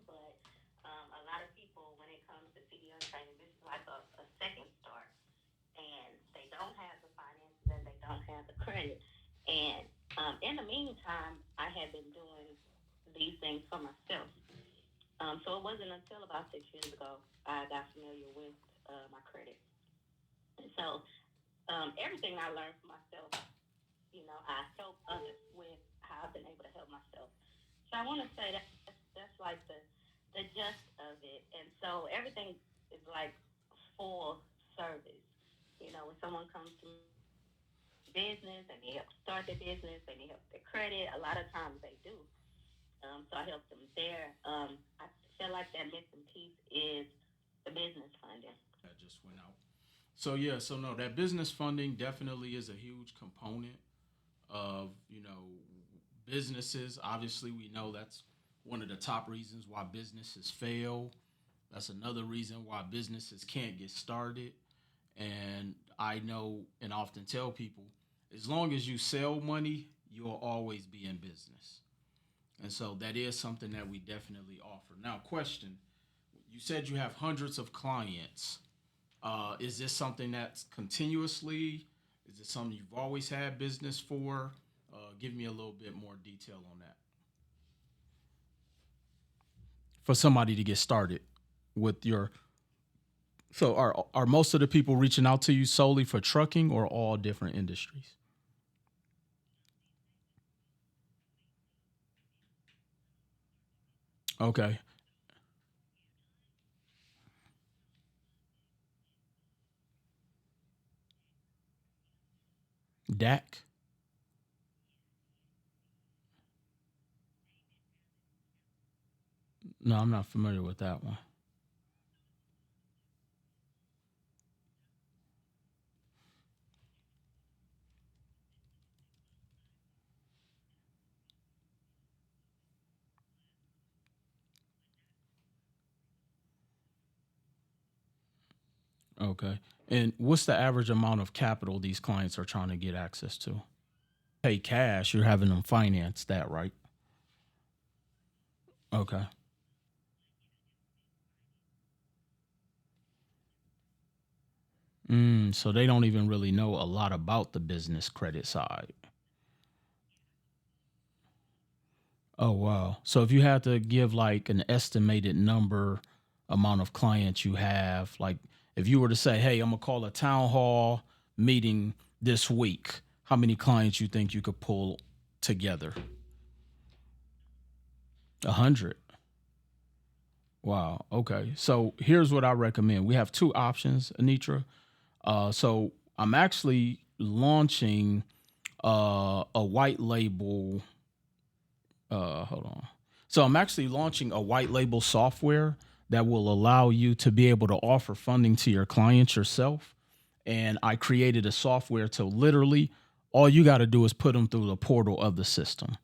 but a lot of people, when it comes to CDO training, this is like a second start, and they don't have the finances and they don't have the credit. And in the meantime, I had been doing these things for myself. So it wasn't until about 6 years ago I got familiar with my credit. And so everything I learned for myself, I help others with how I've been able to help myself. So I want to say that's like the gist of it. And so everything is like full service. When someone comes to me for business and they help start their business, they need help with their credit. A lot of times they do. So I help them there. I feel like that missing piece is the business funding. That just went out. So yeah, so no, that business funding definitely is a huge component of businesses. Obviously, we know that's one of the top reasons why businesses fail. That's another reason why businesses can't get started. And I know and often tell people, as long as you sell money, you'll always be in business. And so that is something that we definitely offer. Now, question: you said you have hundreds of clients. Is this something that's continuously? Is it something you've always had business for? Give me a little bit more detail on that. For somebody to get started with your, so are most of the people reaching out to you solely for trucking or all different industries? Okay. DAC? No, I'm not familiar with that one. Okay. And what's the average amount of capital these clients are trying to get access to? Pay cash, you're having them finance that, right? Okay. So they don't even really know a lot about the business credit side. Oh wow. So if you had to give like an estimated number amount of clients you have, like if you were to say, "Hey, I'm gonna call a town hall meeting this week," how many clients you think you could pull together? 100. Wow. Okay. So here's what I recommend. We have two options, Anitra. So I'm actually launching a white label. Hold on. So I'm actually launching a white label software that will allow you to be able to offer funding to your clients yourself. And I created a software to literally all you got to do is put them through the portal of the system.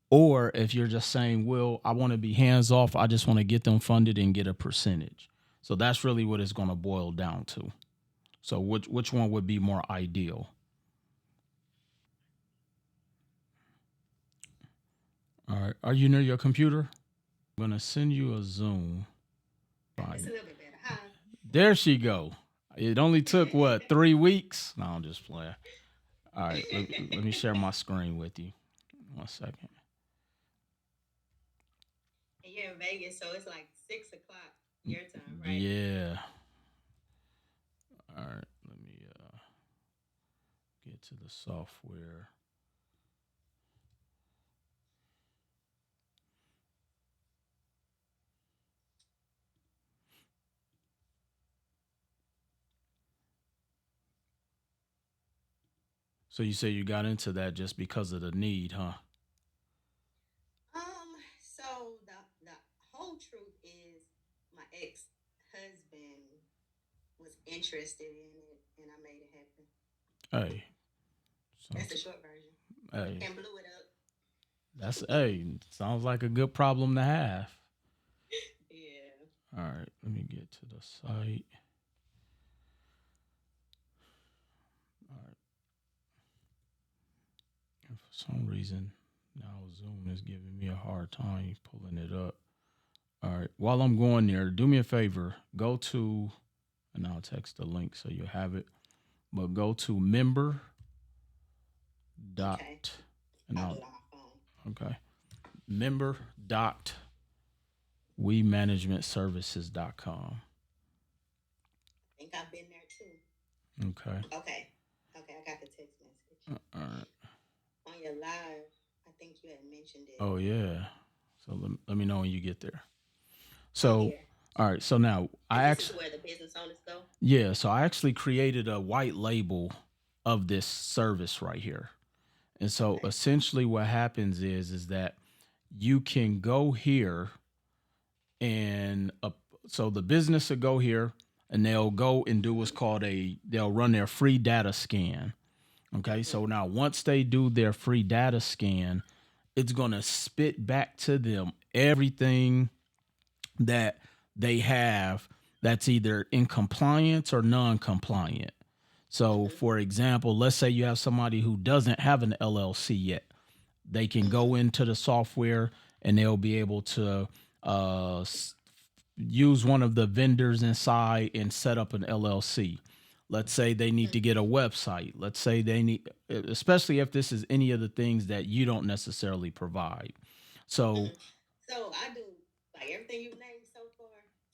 Or if you're just saying, "Well, I want to be hands off, I just want to get them funded and get a percentage." So that's really what it's going to boil down to. So which one would be more ideal? All right. Are you near your computer? I'm gonna send you a Zoom. It's Fine. a little bit better, huh? There she go. It only took what 3 weeks? No, I'm just playing. All right, let me share my screen with you. 1 second. And you're in Vegas, so it's like 6 o'clock your time, right? Yeah. All right. Let me get to the software. So you say you got into that just because of the need, huh? So the whole truth is my ex husband was interested in it, and I made it happen. Hey, That's sounds, the short version. hey, And blew it up. that's sounds like a good problem to have. Yeah. All right, let me get to the site. All right, and for some reason now Zoom is giving me a hard time pulling it up. All right. While I'm going there, do me a favor. Go to, and I'll text the link so you'll have it. But go to member Okay. dot, and I'll do I'll it on my phone. okay, member dot wemanagementservices.com. I think I've been there too. Okay. Okay. Okay, I got the text message. All right. On your live, I think you had mentioned it. Oh yeah. So let me know when you get there. I'm So here. all right. So now And I this is actually where the business owners go? yeah. So I actually created a white label of this service right here. And so Okay. essentially what happens is that you can go here and so the business will go here and they'll go and do what's called they'll run their free data scan. Okay. So now once they do their free data scan, it's going to spit back to them everything that they have that's either in compliance or non-compliant. So for example, let's say you have somebody who doesn't have an LLC yet. They can go into the software and they'll be able to use one of the vendors inside and set up an LLC. Let's say they need to get a website. Let's say they need, especially if this is any of the things that you don't necessarily provide. So, So I do like everything you've named so far.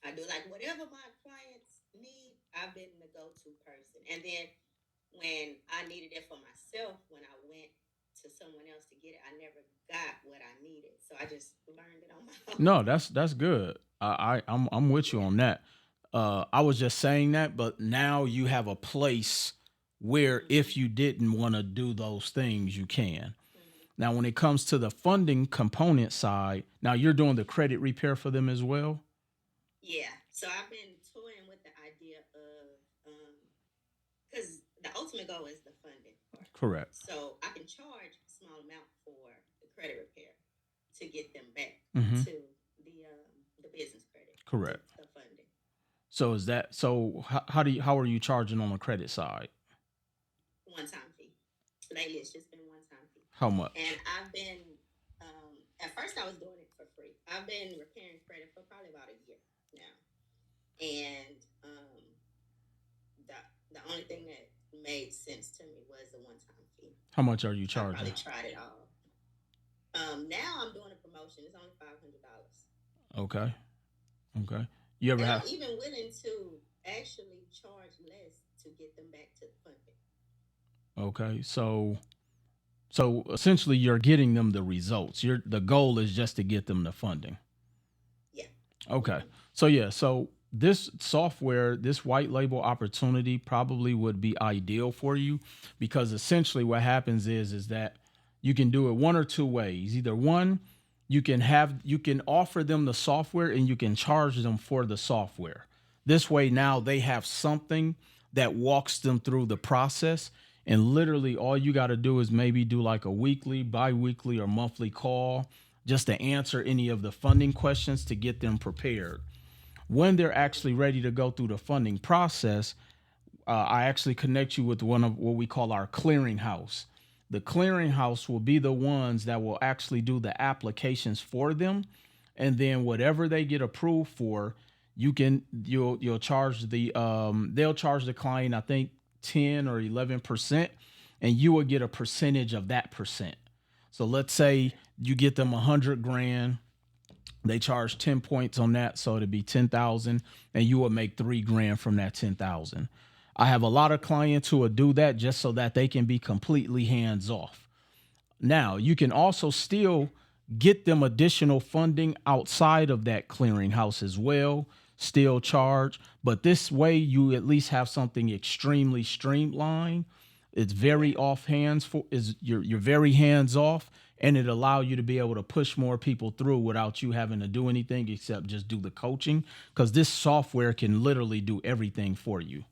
I do like whatever my clients need. I've been the go-to person. And then when I needed it for myself, when I went to someone else to get it, I never got what I needed. So I just learned it on my own. no, that's good. I'm with you Yeah. on that. I was just saying that, but now you have a place where if you didn't want to do those things, you can. Now, when it comes to the funding component side, now you're doing the credit repair for them as well. Yeah. So I've been toying with the idea of because the ultimate goal is the funding part. Correct. So I can charge a small amount for the credit repair to get them back Mhm. to the business credit. Correct. The funding. So is that so? How are you charging on the credit side? One-time fee. Lately, it's just been one-time fee. How much? And I've been at first I was doing it for free. I've been repairing credit for probably about a year now, and the only thing that made sense to me was the one-time fee. How much are you I charging? probably tried it all. Now I'm doing a promotion. It's only $500. Okay. Okay. You ever And have? I'm even willing to actually charge less to get them back to the funding. Okay. So essentially, you're getting them the results. The goal is just to get them the funding. Yeah. Okay. So yeah, so this software, this white label opportunity probably would be ideal for you because essentially what happens is that you can do it one or two ways. Either one, you can offer them the software and you can charge them for the software. This way now they have something that walks them through the process, and literally all you got to do is maybe do like a weekly, bi-weekly or monthly call just to answer any of the funding questions to get them prepared. When they're actually ready to go through the funding process, I actually connect you with one of what we call our clearinghouse. The clearinghouse will be the ones that will actually do the applications for them, and then whatever they get approved for, you'll charge they'll charge the client, I think 10 or 11%, and you will get a percentage of that percent. So let's say you get them 100 grand, they charge 10 points on that, so it'd be 10,000, and you would make 3 grand from that 10,000. I have a lot of clients who would do that just so that they can be completely hands off. Now, you can also still get them additional funding outside of that clearinghouse as well, still charge, but this way you at least have something extremely streamlined. It's very off hands for is you're very hands off, and it allow you to be able to push more people through without you having to do anything except just do the coaching, because this software can literally do everything for you.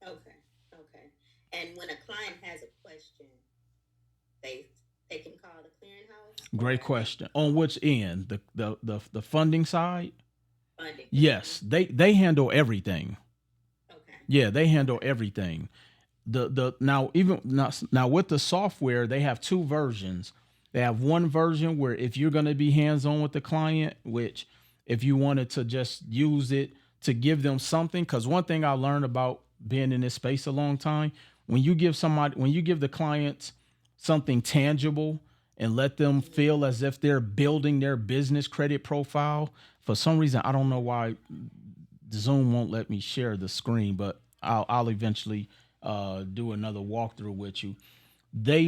Okay. Okay. And when a client has a question, they they can call the clearinghouse. Great question. On which end? The funding side? Funding. Yes, they handle everything. Okay. Yeah, they handle everything. The now even now with the software, they have two versions. They have one version where if you're going to be hands on with the client, which if you wanted to just use it to give them something. Because one thing I learned about being in this space a long time, when you give the clients something tangible and let them feel as if they're building their business credit profile. For some reason, I don't know why Zoom won't let me share the screen, but I'll eventually do another walkthrough with you. They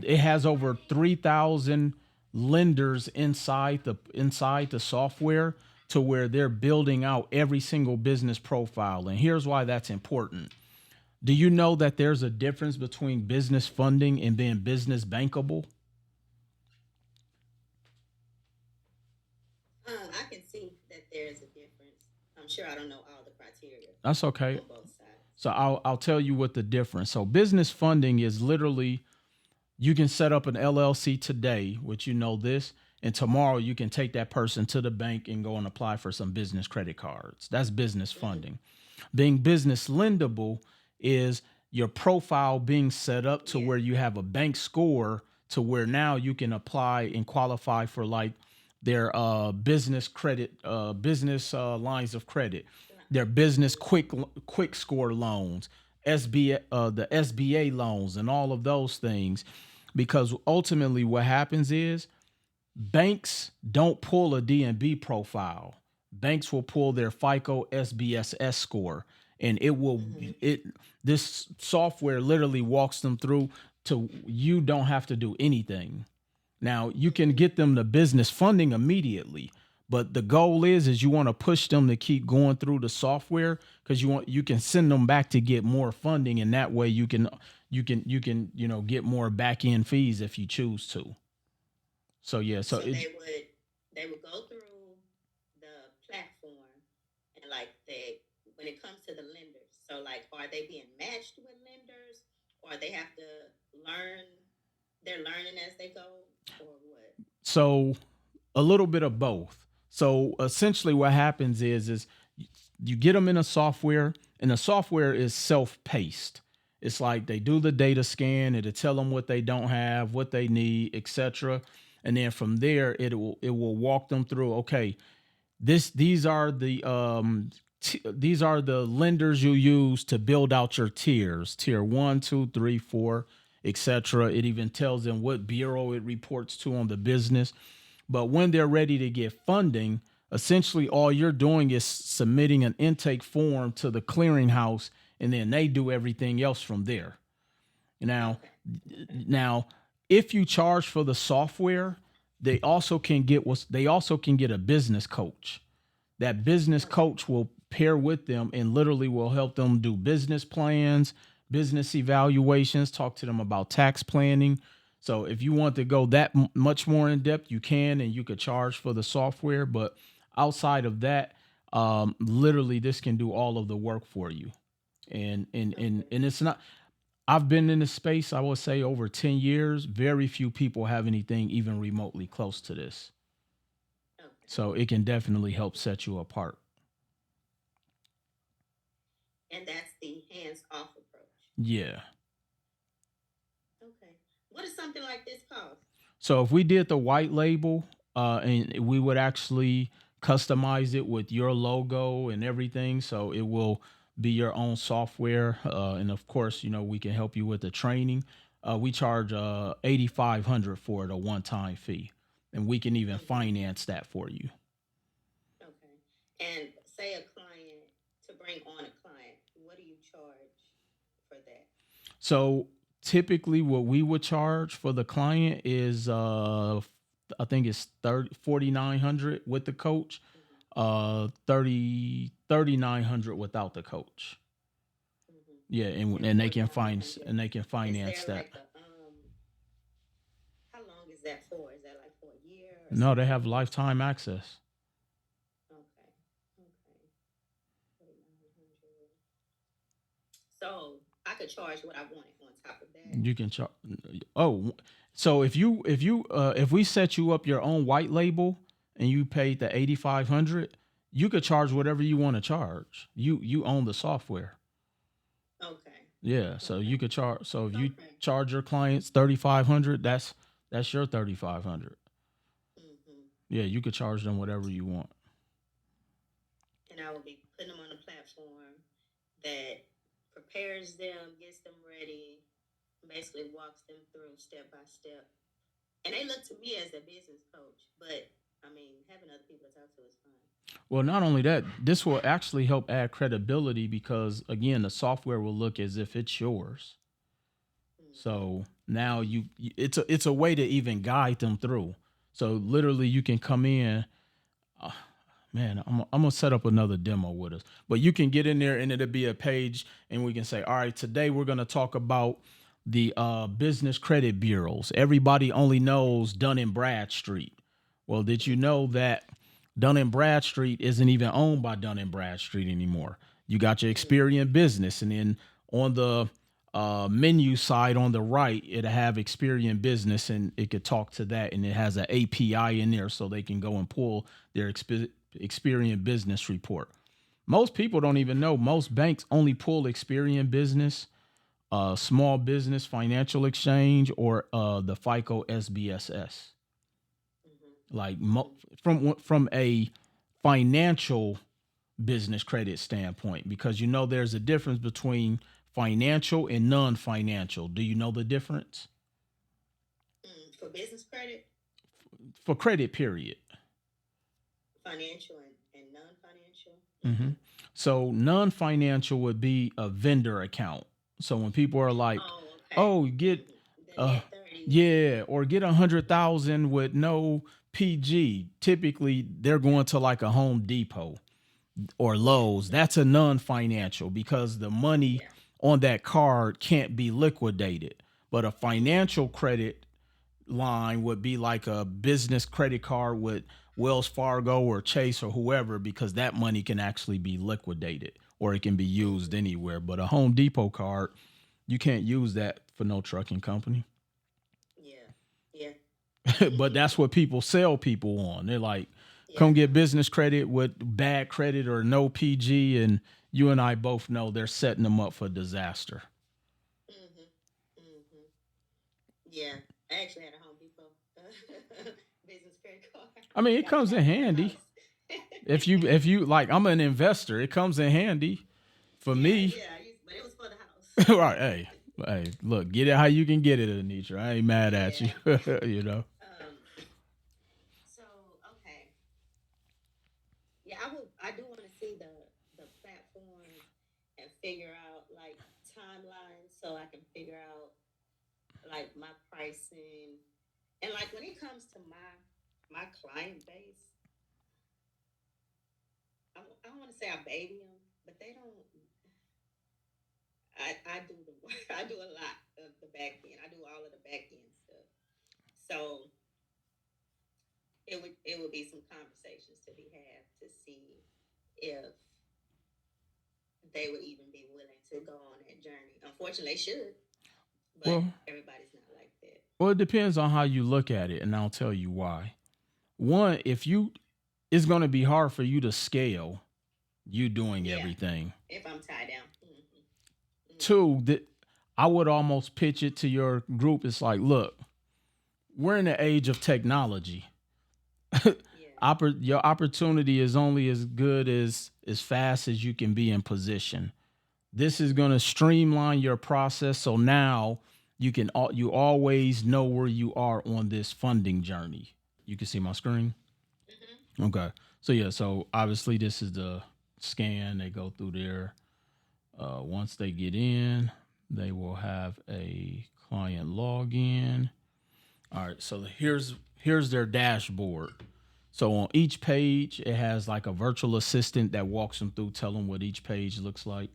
it has over 3,000 lenders inside the software to where they're building out every single business profile. And here's why that's important. Do you know that there's a difference between business funding and being business bankable? I can see that there's a difference. I'm sure I don't know all the criteria That's okay. on both sides. So I'll tell you what the difference. So business funding is literally you can set up an LLC today, which you know this, and tomorrow you can take that person to the bank and go and apply for some business credit cards. That's business funding. Being business lendable is your profile being set up to where you have a bank score to where now you can apply and qualify for like their business credit, business lines of credit, their business quick score loans, the SBA loans, and all of those things. Because ultimately, what happens is banks don't pull a DNB profile. Banks will pull their FICO SBSS score, and it this software literally walks them through to you don't have to do anything. Now you can get them the business funding immediately, but the goal is you want to push them to keep going through the software because you can send them back to get more funding, and that way you can get more back end fees if you choose to. So yeah, So they would go through the platform and like they when it comes to the lenders. So like are they being matched with lenders or they have to learn they're learning as they go or what? so a little bit of both. So essentially, what happens is you get them in a software, and the software is self-paced. It's like they do the data scan, it'll tell them what they don't have, what they need, etc. And then from there, it will walk them through. Okay, these are these are the lenders you use to build out your tiers, tier 1, 2, 3, 4, etc. It even tells them what bureau it reports to on the business. But when they're ready to get funding, essentially all you're doing is submitting an intake form to the clearinghouse, and then they do everything else from there. Now, now, if you charge for the software, they also can get a business coach. That business coach will pair with them and literally will help them do business plans, business evaluations, talk to them about tax planning. So if you want to go that much more in depth, you can, and you could charge for the software. But outside of that, literally this can do all of the work for you. And it's not. I've been in this space, I would say, over 10 years. Very few people have anything even remotely close to this. Okay. So it can definitely help set you apart. And that's the hands off approach. Yeah. Okay. What does something like this cost? So if we did the white label, and we would actually customize it with your logo and everything, so it will be your own software, and of course, we can help you with the training. We charge 8,500 for it, a one-time fee, and we can even finance that for you. Okay. And say a client to bring on a client, what do you charge for that? So typically, what we would charge for the client is, I think it's 4,900 with the coach, 3,900 without the coach. Mm-hmm. Yeah, And and they can 4,900. and they can Is finance there that. like how long is that for? Is that like for a year or No, they 6 have months? lifetime access. Okay. Okay. 4,900. So I could charge what I wanted on top of that. You can charge. Oh, so if we set you up your own white label and you paid the 8,500, you could charge whatever you want to charge. You own the software. Okay. Yeah, so you Okay. could charge. So if you Okay. charge your clients 3,500, that's your 3,500. Mm-hmm. Yeah, you could charge them whatever you want. I will be putting them on a platform that prepares them, gets them ready, basically walks them through step by step. And they look to me as a business coach, but I mean, having other people to talk to is fine. Well, not only that, this will actually help add credibility because again, the software will look as if it's yours. So now it's a way to even guide them through. So literally, you can come in. Uh, Man, I'm gonna set up another demo with us, but you can get in there and it'll be a page, and we can say, all right, today we're gonna talk about the business credit bureaus. Everybody only knows Dun and Bradstreet. Well, did you know that Dun and Bradstreet isn't even owned by Dun and Bradstreet anymore? You got your Experian Business, and then on the menu side on the right, it'll have Experian Business, and it could talk to that, and it has an API in there so they can go and pull their Experian Business report. Most people don't even know. Most banks only pull Experian Business, Small Business Financial Exchange, or the FICO SBSS. Like from a financial business credit standpoint, because you know there's a difference between financial and non-financial. Do you know the difference? For business credit? For credit, period. Financial and non-financial? Mm-hmm. So non-financial would be a vendor account. So when people are like, oh, get yeah, or get 100,000 with no PG, typically they're going to like a Home Depot or Lowe's. That's a non-financial because the money on that card can't be liquidated. But a financial credit line would be like a business credit card with Wells Fargo or Chase or whoever, because that money can actually be liquidated or it can be used anywhere. But a Home Depot card, you can't use that for no trucking company. Yeah. But that's what people sell people on. They're like, come get business credit with bad credit or no PG, and you and I both know they're setting them up for disaster. Yeah, I actually had a Home Depot business credit card. I mean, it comes in handy. if you like, I'm an investor. It comes in handy for me. Yeah, but it was for the house. Right. Hey, look, get it how you can get it, Anitra. I ain't mad at you. You know. So okay. Yeah, I do want to see the platform and figure out like timelines so I can figure out like my pricing, and like when it comes to my client base, I don't want to say I baby them, but they don't. I do the I do a lot of the back end. I do all of the back end stuff. So it would be some conversations to be had to see if they would even be willing to go on that journey. Unfortunately, they should, but everybody's not like that. Well, it depends on how you look at it, and I'll tell you why. One, it's going to be hard for you to scale you doing everything. If I'm tied down. Two, that I would almost pitch it to your group. It's like, look, we're in the age of technology. Your opportunity is only as good as fast as you can be in position. This is going to streamline your process, so now you always know where you are on this funding journey. You can see my screen. Okay, so obviously this is the scan. They go through there. Once they get in, they will have a client login. All right, so here's their dashboard. So on each page, it has like a virtual assistant that walks them through, tell them what each page looks like.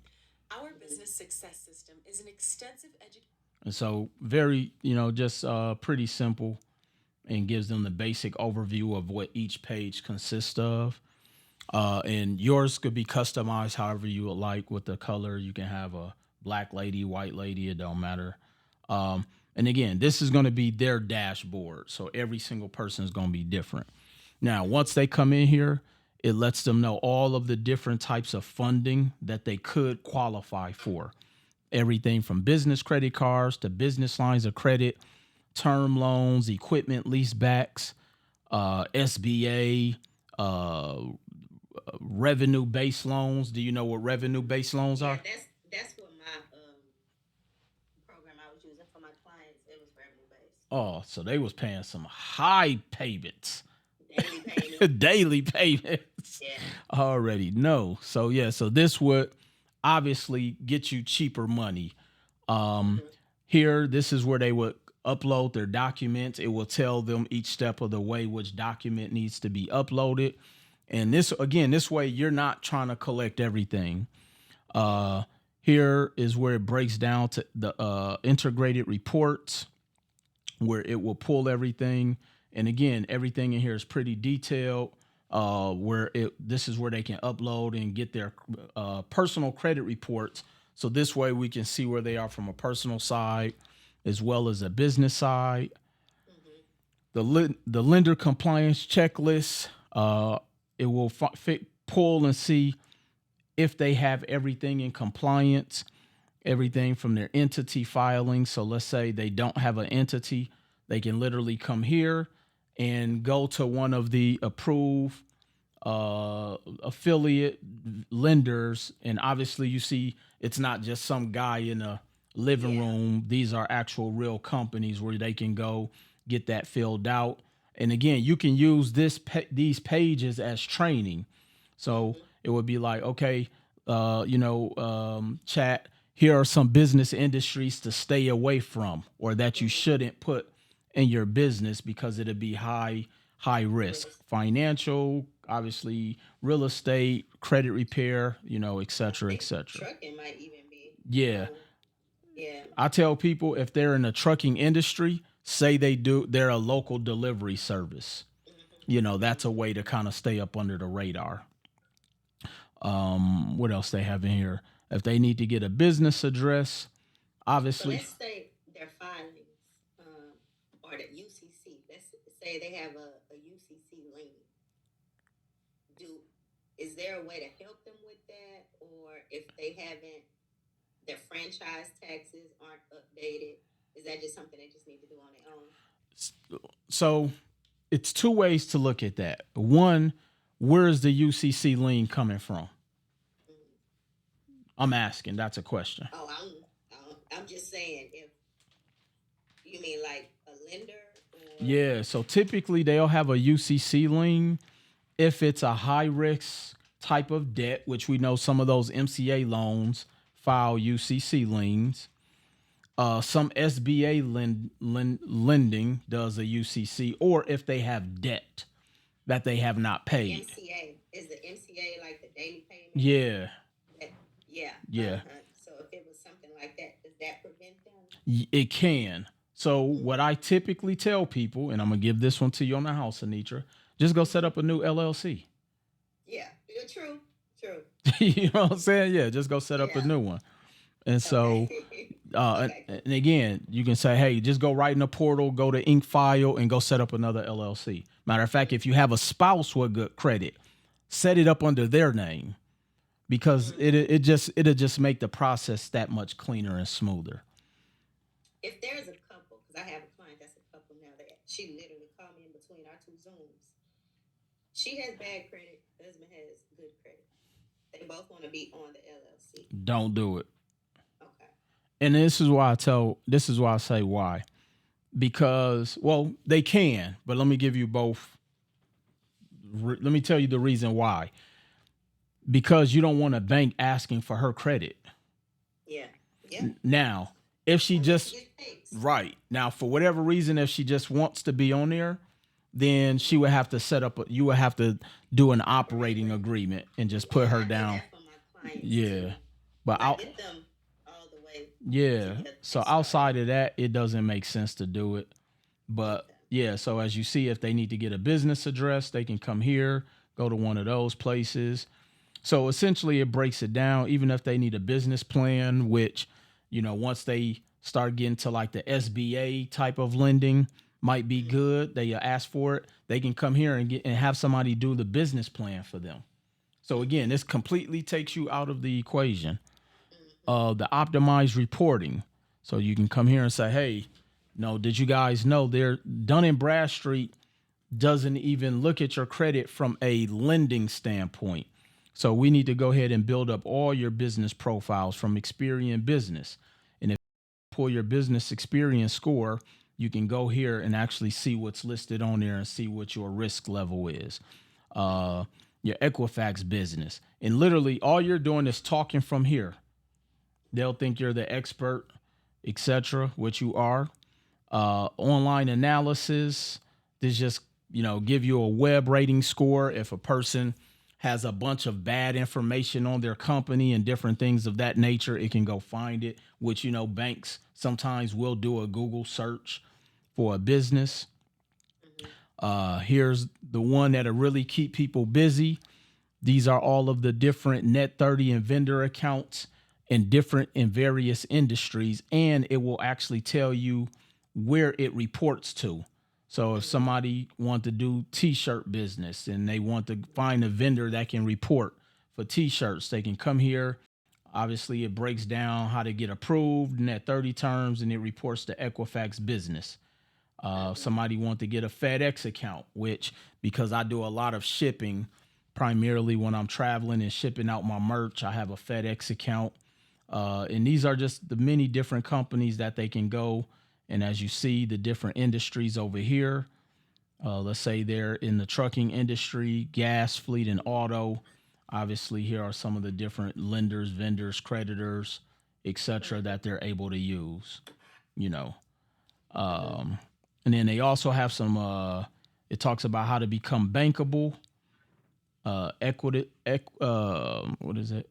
Our business success system is an extensive education. And so very, just pretty simple, and gives them the basic overview of what each page consists of. And yours could be customized however you would like with the color. You can have a black lady, white lady, it don't matter. And again, this is going to be their dashboard. So every single person is going to be different. Now, once they come in here, it lets them know all of the different types of funding that they could qualify for. Everything from business credit cards to business lines of credit, term loans, equipment leasebacks, SBA, revenue-based loans. Do you know what revenue-based loans Yeah, are? that's what my program I was using for my clients. It was revenue based, Oh, so they was paying some high payments, daily payment. daily payments. Yeah. Already no. So yeah, so this would obviously get you cheaper money. Um, Here, this is where they would upload their documents. It will tell them each step of the way which document needs to be uploaded. And this, again, this way you're not trying to collect everything. Here is where it breaks down to the integrated reports, where it will pull everything. And again, everything in here is pretty detailed. This is where they can upload and get their personal credit reports. So this way we can see where they are from a personal side as well as a business side. The lender compliance checklist, it will pull and see if they have everything in compliance, everything from their entity filing. So let's say they don't have an entity, they can literally come here and go to one of the approved affiliate lenders. And obviously you see it's not just some guy in a living room. These are actual real companies where they can go get that filled out. And again, you can use these pages as training. So it would be like, okay, chat, here are some business industries to stay away from or that you shouldn't put in your business because it'd be high risk. Financial, obviously, real estate, credit repair, et cetera, et cetera. Trucking might even be. Yeah. Yeah. I tell people if they're in the trucking industry, say they're a local delivery service. That's a way to kind of stay up under the radar. What else they have in here? If they need to get a business address, obviously. So let's say their filings, or the UCC. Let's say they have a UCC lien. Is there a way to help them with that, or if they haven't, their franchise taxes aren't updated? Is that just something they just need to do on their own? So it's two ways to look at that. One, where is the UCC lien coming from? I'm asking. That's a question. Oh, I'm just saying, if you mean like a lender. Yeah. So typically they'll have a UCC lien if it's a high risk type of debt, which we know some of those MCA loans file UCC liens. Some SBA lending does a UCC, or if they have debt that they have not paid. MCA, is the MCA like the daily payment? Yeah. Yeah. So if it was something like that, does that prevent them? It can. So what I typically tell people, and I'm gonna give this one to you on the house, Anitra, just go set up a new LLC. Yeah, true. You know what I'm saying? Yeah, just go set up a new one. And so, and again, you can say, hey, just go right in the portal, go to Ink File, and go set up another LLC. Matter of fact, if you have a spouse with good credit, set it up under their name, because it'll just make the process that much cleaner and smoother. If there's a couple, because I have a client that's a couple now, that she literally called me in between our two Zooms. She has bad credit. Husband has good credit. They both want to be on the LLC. Don't do it. Okay. And this is why I say why. Because, well, they can, but let me give you both. Let me tell you the reason why. Because you don't want a bank asking for her credit. Yeah. Now, if she right now, for whatever reason, if she just wants to be on there, then she would have to you would have to do an operating agreement and just put her down. Yeah. But I get them all the way. Yeah. So outside of that, it doesn't make sense to do it. But yeah, so as you see, if they need to get a business address, they can come here, go to one of those places. So essentially it breaks it down. Even if they need a business plan, which, once they start getting to like the SBA type of lending might be good, they ask for it, they can come here and have somebody do the business plan for them. So again, this completely takes you out of the equation. The optimized reporting. So you can come here and say, hey, did you guys know Dun & Bradstreet doesn't even look at your credit from a lending standpoint. So we need to go ahead and build up all your business profiles from Experian Business. And if you pull your business experience score, you can go here and actually see what's listed on there and see what your risk level is. Your Equifax business. And literally all you're doing is talking from here. They'll think you're the expert, etc., which you are. Online analysis. This just, give you a web rating score. If a person has a bunch of bad information on their company and different things of that nature, it can go find it, which, banks sometimes will do a Google search for a business. Here's the one that'll really keep people busy. These are all of the different Net 30 and vendor accounts in various industries, and it will actually tell you where it reports to. So if somebody want to do t-shirt business and they want to find a vendor that can report for t-shirts, they can come here. Obviously, it breaks down how to get approved, Net 30 terms, and it reports to Equifax business. Somebody want to get a FedEx account, which, because I do a lot of shipping, primarily when I'm traveling and shipping out my merch, I have a FedEx account. And these are just the many different companies that they can go. And as you see, the different industries over here, let's say they're in the trucking industry, gas, fleet, and auto. Obviously, here are some of the different lenders, vendors, creditors, etc., that they're able to use, And then they also have some, it talks about how to become bankable, what is it?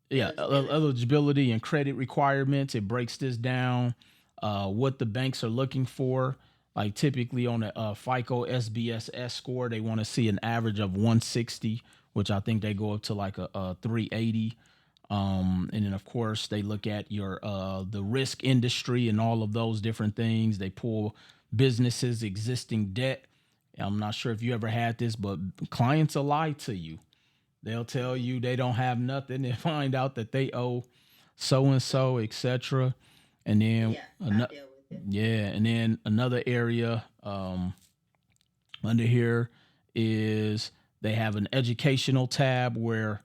Yeah, eligibility and credit requirements. It breaks this down, what the banks are looking for. Like typically on a FICO SBSS score, they want to see an average of 160, which I think they go up to like a 380. And then of course they look at your the risk industry and all of those different things. They pull businesses' existing debt. I'm not sure if you ever had this, but clients will lie to you. They'll tell you they don't have nothing and find out that they owe so and so, etc. And then and then another area under here is they have an educational tab where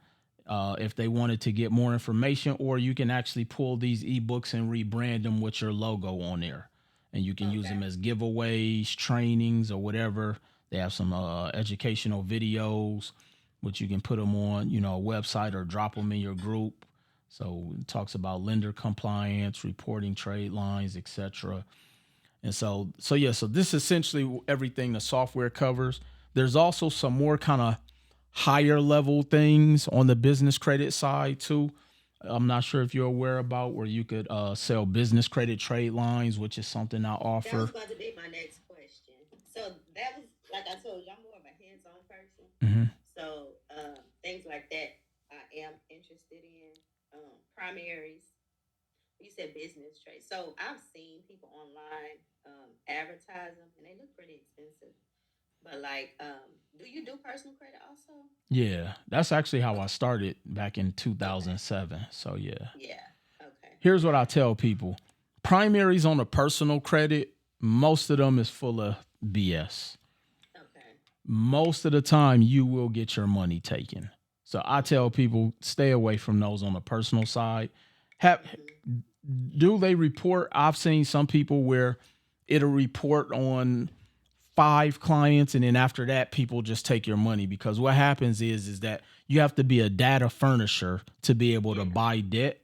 if they wanted to get more information, or you can actually pull these ebooks and rebrand them with your logo on there. And you can use them as giveaways, trainings, or whatever. They have some educational videos, which you can put them on, a website or drop them in your group. So it talks about lender compliance, reporting trade lines, etc. And so this is essentially everything the software covers. There's also some more kind of higher level things on the business credit side too. I'm not sure if you're aware about where you could sell business credit trade lines, which is something I offer. That was about to be my next question. So that was, like I told you, I'm more of a hands-on person. Mm-hmm. So things like that I am interested in. Primaries. You said business trade. So I've seen people online advertise them, and they look pretty expensive. But do you do personal credit also? Yeah, that's actually how I started back in 2007. Okay. So yeah. Yeah. Okay. Here's what I tell people. Primaries on a personal credit, most of them is full of BS. Okay. Most of the time you will get your money taken. So I tell people stay away from those on the personal side. Do they report? I've seen some people where it'll report on 5 clients, and then after that, people just take your money, because what happens is that you have to be a data furnisher to be able to buy debt.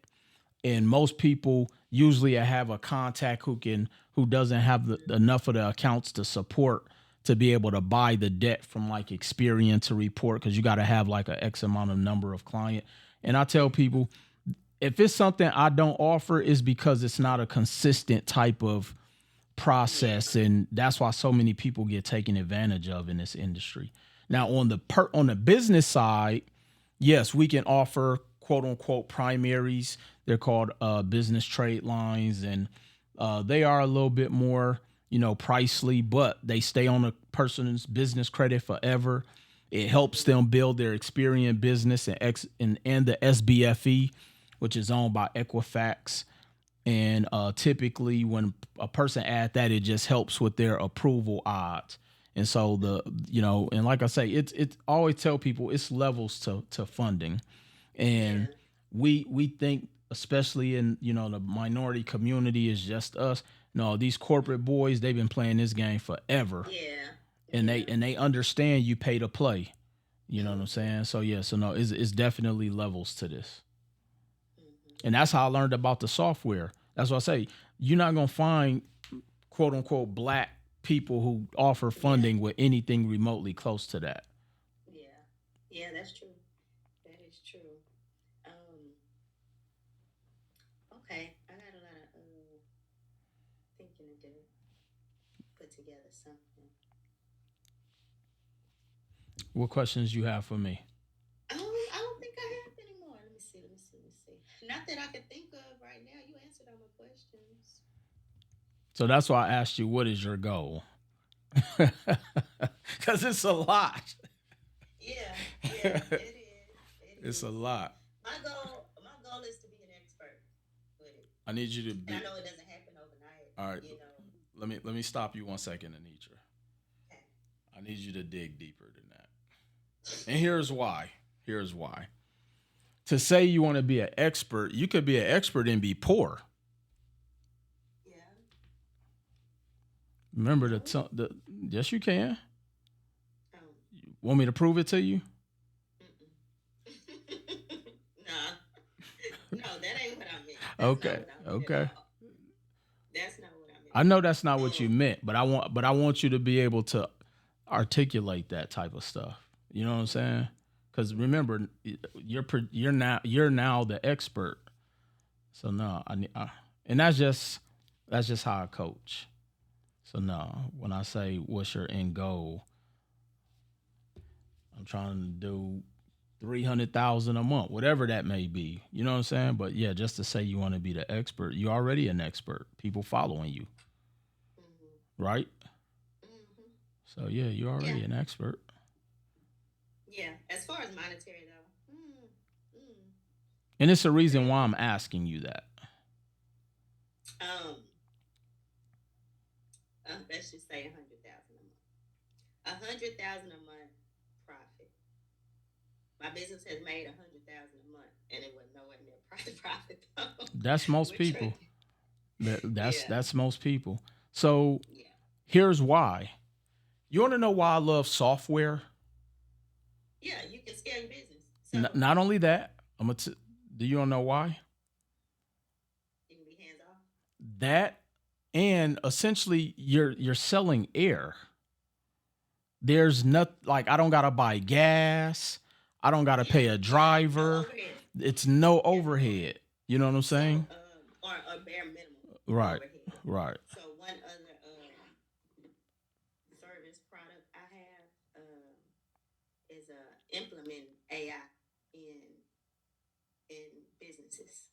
And most people usually have a contact who doesn't have enough of the accounts to support to be able to buy the debt from like Experian to report, because you got to have like an X amount of number of client. And I tell people, if it's something I don't offer, is because it's not a consistent type of process, and that's why so many people get taken advantage of in this industry. Now on the business side, yes, we can offer quote unquote primaries. They're called business trade lines, and they are a little bit more pricely, but they stay on a person's business credit forever. It helps them build their Experian business and the SBFE, which is owned by Equifax. And typically when a person adds that, it just helps with their approval odds. And so and like I say, it's always tell people it's levels to funding. And Yeah. we think, especially in the minority community, is just us. No, these corporate boys, they've been playing this game forever. Yeah. And Yeah. they understand you pay to play. You know what I'm Mhm. saying? So yeah, so no, it's definitely levels to this. Mhm. And that's how I learned about the software. That's what I say. You're not gonna find quote unquote black people who offer Yeah. funding with anything remotely close to that. Yeah. Yeah, that's true. That is true. Um, okay. I got a lot of thinking to do. Put together something. What questions you have for me? I don't think I have any more. Let me see. Let me see. Let me see. Not that I can think of right now. You answered all my questions. So that's why I asked you, what is your goal? Because it's a lot. Yeah. Yeah. It is. It It's is. a lot. My goal is to be an expert with it. I need you to And be. I know it doesn't happen overnight. All right. You know. Let me stop you 1 second, Anitra. Okay. I need you to dig deeper than that. And here's why. Here's why. To say you want to be an expert, you could be an expert and be poor. Yeah. Remember No. the yes, you can. Um. Want me to prove it to you? Nah. No, that ain't what I meant. That's Okay. not what I meant Okay. at all. That's not what I meant. I know that's not what you Um. meant, but I want you to be able to articulate that type of stuff. You know what I'm saying? Because remember, you're now the expert. So no, and that's just how I coach. So no, when I say what's your end goal, I'm trying to do 300,000 a month, whatever that may be. You know what I'm saying? But yeah, just to say you want to be the expert, you're already an expert. People following you, Mhm. right? Mhm. So yeah, you're already Yeah. an expert. Yeah. As far as monetary though. Mm. And it's a reason why Crazy. I'm asking you that. Um. Let's just say 100,000 a month. 100,000 a month profit. My business has made 100,000 a month, and it was nowhere near profit though. That's most We're people. trying. That's Yeah. that's most people. So Yeah. here's why. You want to know why I love software? Yeah. You can scale your business. So Not only that, do you want to know why? you can be hands off. That and essentially you're selling air. There's not like I don't gotta buy gas. I don't gotta Yeah. pay a Yeah. No driver. overhead. It's no Yeah. No overhead. overhead. You know what I'm So saying? or bare minimum Right. overhead. Right. So one other service product I have is implementing AI in businesses,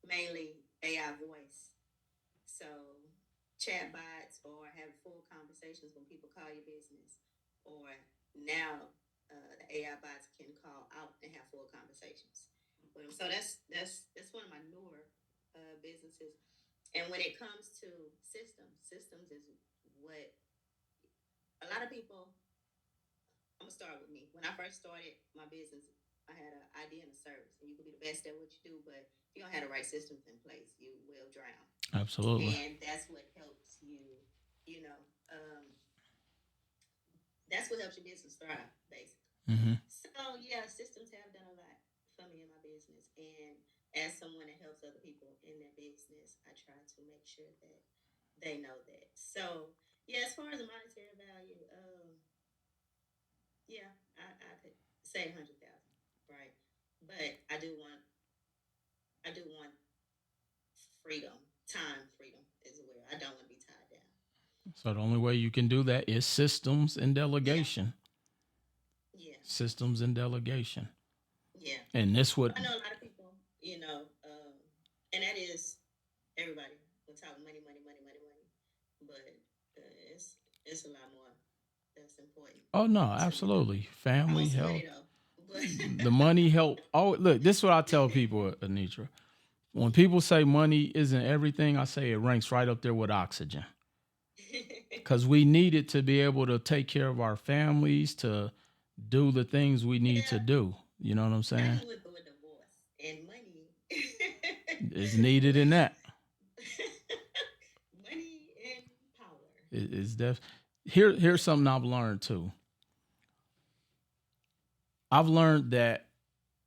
mainly AI voice. So chatbots or have full conversations when people call your business, or now the AI bots can call out and have full conversations with them. So that's one of my newer businesses. And when it comes to systems is what a lot of people. I'm gonna start with me. When I first started my business, I had an idea and a service, and you can be the best at what you do, but if you don't have the right systems in place, you will drown. Absolutely. And that's what helps you, you know, that's what helps your business thrive, basically. Hmm. So yeah, systems have done a lot for me in my business, and as someone that helps other people in their business, I try to make sure that they know that. So yeah, as far as the monetary value, yeah, I could say 100,000, right? But I do want freedom, time freedom as well. I don't want to be tied down. So the only way you can do that is systems and Yeah, delegation. yeah, Systems and delegation. yeah. And this would I know a lot of people, and that is everybody will talk money, money, money, money, money, but it's a lot more that's important oh no, to me. absolutely. I Family, want some health, money though, but the money help. Oh, look, this is what I tell people, Anitra. When people say money isn't everything, I say it ranks right up there with oxygen. because we needed to be able to take care of our families, to do the things we need to Yeah. do. You know what I'm saying? Not with a divorce and money. It's needed in that. Money and power. It's here's something I've learned too. I've learned that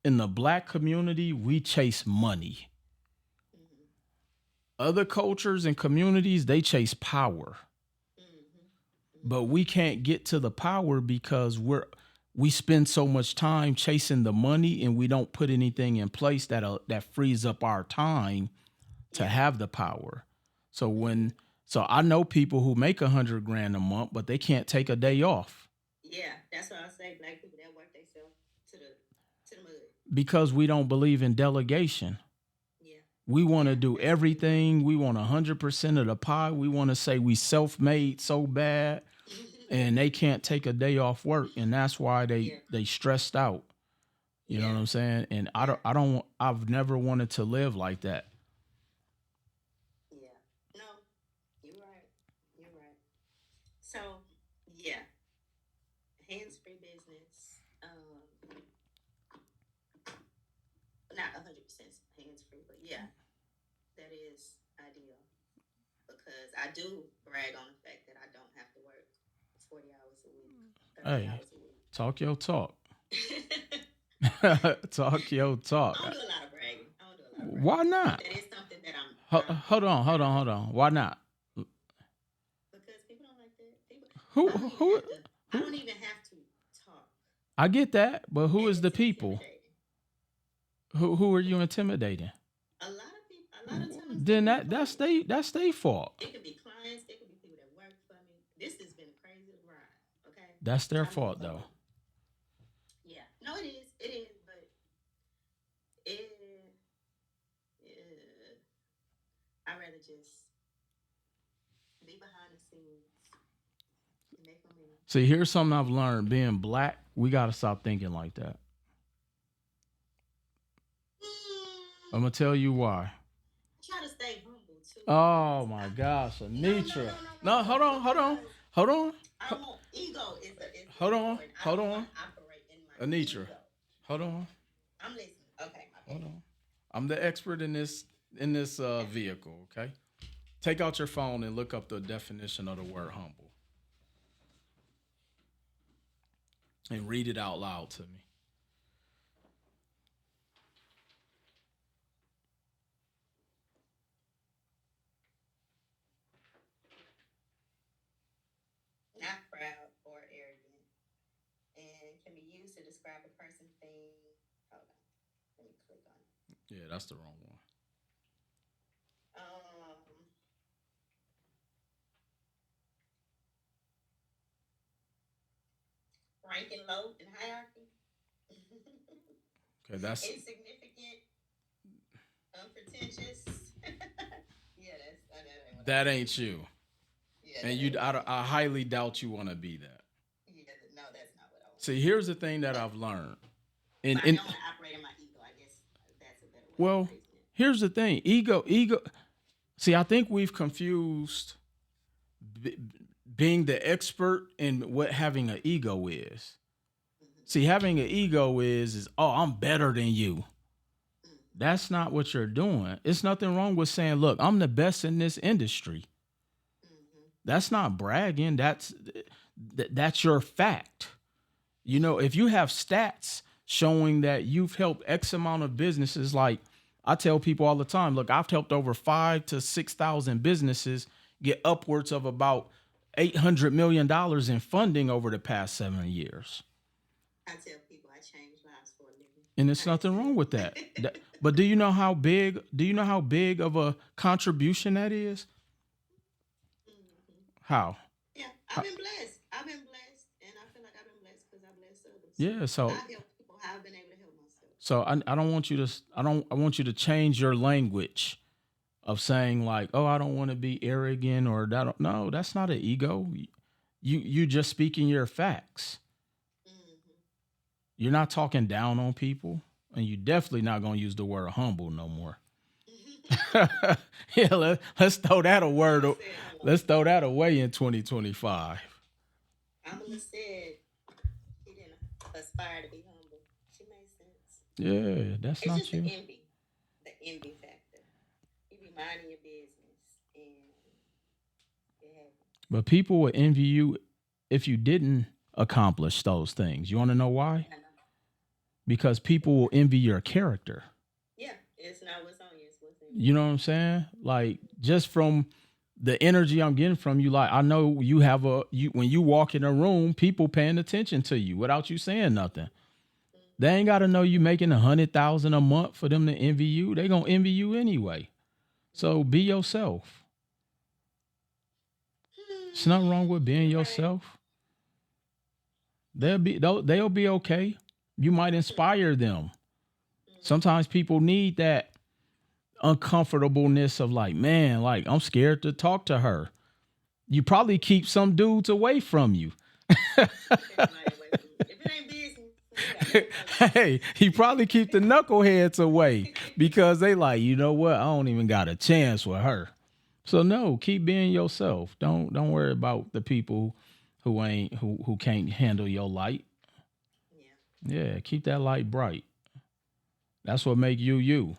in the black community, we chase money. Mm-hmm. Other cultures and communities, they chase power. Mm-hmm. But we can't get to the power because we spend so much time chasing the money, and we don't put anything in place that frees up our time to have the power. So I know people who make $100,000 a month, but they can't take a day off Yeah, that's why I say black people that work themselves to the mud. because we don't believe in delegation. Yeah. We want to Yeah, do that's true. everything. We want 100% of the pie. We want to say we self-made so bad, and they can't take a day off work, and that's why they stressed out. You know what I'm saying? And I've never wanted to live like that. Yeah. No, you're right. You're right. So, yeah, hands-free business. Not 100% hands-free, but yeah, that is ideal because I do brag on the fact that I don't have to work 40 hours a week, 30 Hey, hours a week. talk your talk. I Talk your talk. don't do a lot of bragging. Why not? That is something that I'm. Hold on. Why not? Because people don't like that. People, Who? I don't even have to talk. I get that, but who is the It's people? intimidating. Who are you intimidating? A lot of people. A lot of times. Then that's they fault. It could be clients. It could be people that work for me. This has been a crazy ride. Okay. That's their fault though. Yeah. No, it is. It is. But it. I'd rather just be behind the scenes and make my money. See, here's something I've learned. Being black, we gotta stop thinking like that. I'm gonna tell you why. Try to stay humble too. Oh my gosh, Anitra. No, hold on. I want ego. Hold on. important. I don't want to operate in my Anitra. ego. Hold on. I'm listening. Okay. Hold on. I'm the expert in this vehicle, okay? Take out your phone and look up the definition of the word humble. And read it out loud to me. Not proud or arrogant, and can be used to describe a person, thing. Hold on. Let me click on it. Yeah, that's the wrong one. Rank and low in hierarchy. Okay, that's Insignificant, unpretentious. Yeah, that ain't you. Yeah, And I highly doubt you want to be that. Yeah, no, that's not what I want. See, here's the thing that I've learned. And, I don't want to operate in my ego. I guess that's a better way. well, of phrasing it. here's the thing. Ego. See, I think we've confused being the expert in what having an ego is. See, having an ego is I'm better than you. That's not what you're doing. It's nothing wrong with saying, look, I'm the best in this industry. That's not bragging. That's your fact. You know, if you have stats showing that you've helped X amount of businesses, like I tell people all the time, look, I've helped over 5,000 to 6,000 businesses get upwards of about $800 million in funding over the past 7 years. I tell people I change lives for a living. And there's nothing wrong with that. But do you know how big of a contribution that is? How? Yeah, I've been blessed. And I feel like I've been blessed because I blessed others. Yeah, so I help people how I've been able to help myself. So I don't want you to I want you to change your language of saying like, oh, I don't want to be arrogant or that. No, that's not an ego. You just speaking your facts. You're not talking down on people, and you definitely not gonna use the word humble no more. Yeah, let's throw that a word. Said, hold on. Let's throw that away in 2025. Amala said she didn't aspire to be humble. She made sense. Yeah, that's It's not just you. the envy factor. You be minding your business and it happens. But people would envy you if you didn't accomplish those things. You want to know why? I know. Because people will envy your character. Yeah, it's not what's on you, it's what's in You know what I'm saying? Like just from the energy I'm getting from you, like I know you have when you walk in a room, people paying attention to you without you saying nothing. They ain't got to know you making 100,000 a month for them to envy you. They gonna envy you anyway. So be yourself. There's nothing wrong with being yourself. They'll be okay. You might inspire them. Sometimes people need that uncomfortableness of like, man, like I'm scared to talk to her. You probably keep some dudes away from you. If it ain't business, Hey, he probably keep the knuckleheads away because they like, you know what? I don't even got a chance with her. So no, keep being yourself. Don't worry about the people who can't handle your light. Yeah, keep that light bright. That's what make you you.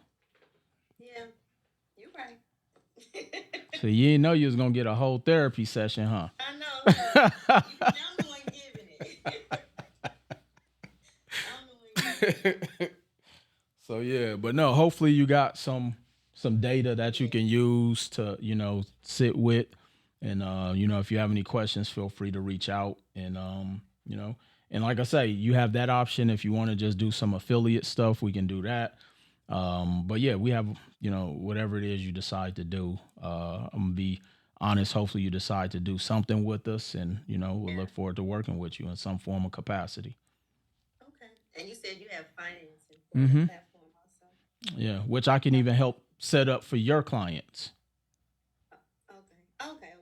Yeah, you're right. So you didn't know you was gonna get a whole therapy session, huh? I know. I'm the one giving it. I'm the one giving it. So yeah, but no, hopefully you got some data that you can use to, sit with. And if you have any questions, feel free to reach out. And and like I say, you have that option. If you want to just do some affiliate stuff, we can do that. But yeah, we have, whatever it is you decide to do. I'm gonna be honest, hopefully you decide to do something with us, and we'll look forward to working with you in some form of capacity. Okay. And you said you have financing for Mm-hmm. the platform also. Yeah, which I can even help set up for your clients. Okay.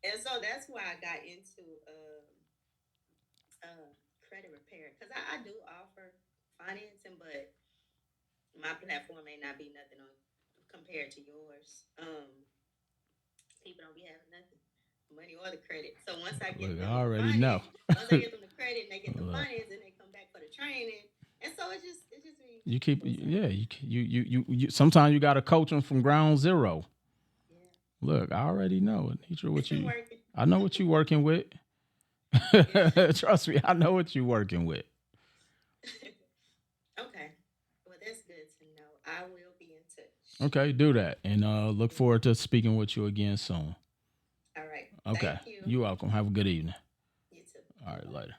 And so that's why I got into credit repair, because I do offer financing, but my platform may not be nothing compared to yours. People don't be having nothing, money or the credit. So once I get Look, them I already finance, know. once I get them the credit and they get the Look. finance, and they come back for the training, and so it just be. You keep, yeah. You sometimes you got to coach them from ground zero. Yeah. Look, I already know, Anitra, what It's been you. working. I know what you working with. Trust me, I know what you working with. Okay. Well, that's good to know. I will be in touch. Okay, do that, and look forward to speaking with you again soon. All right. Okay, Thank you. You're welcome. Have a good evening. You too. All right, later.